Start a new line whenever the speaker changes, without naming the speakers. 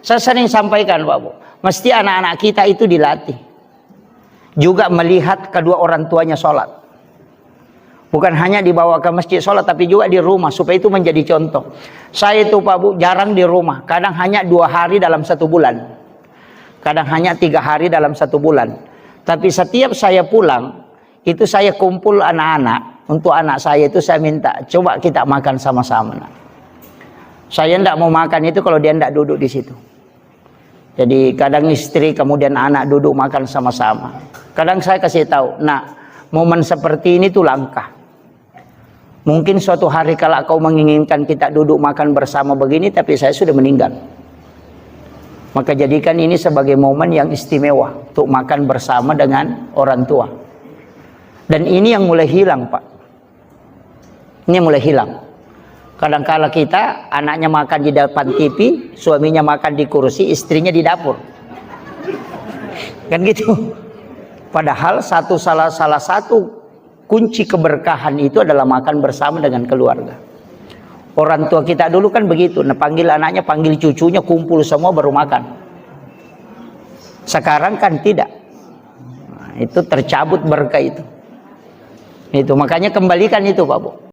Saya sering sampaikan Pak Bu, mesti anak-anak kita itu dilatih juga melihat kedua orang tuanya sholat. Bukan hanya dibawa ke masjid sholat, tapi juga di rumah supaya itu menjadi contoh. Saya itu Pak Bu jarang di rumah, kadang hanya 2 hari dalam 1 bulan, kadang hanya 3 hari dalam 1 bulan. Tapi setiap saya pulang itu saya kumpul anak-anak. Untuk anak saya itu saya minta, coba kita makan sama-sama. Saya tidak mau makan itu kalau dia tidak duduk di situ. Jadi kadang istri kemudian anak duduk makan sama-sama. Kadang saya kasih tahu, nah momen seperti ini tuh langka. Mungkin suatu hari kalau kau menginginkan kita duduk makan bersama begini, tapi saya sudah meninggal. Maka jadikan ini sebagai momen yang istimewa untuk makan bersama dengan orang tua. Dan ini yang mulai hilang Pak. Ini yang mulai hilang. Kadang-kala kita anaknya makan di depan TV, suaminya makan di kursi, istrinya di dapur. Kan gitu. Padahal salah satu kunci keberkahan itu adalah makan bersama dengan keluarga. Orang tua kita dulu kan begitu, nah, panggil anaknya, panggil cucunya, kumpul semua baru makan. Sekarang kan tidak. Nah, itu tercabut berkah itu. Itu makanya kembalikan itu Pak Bu.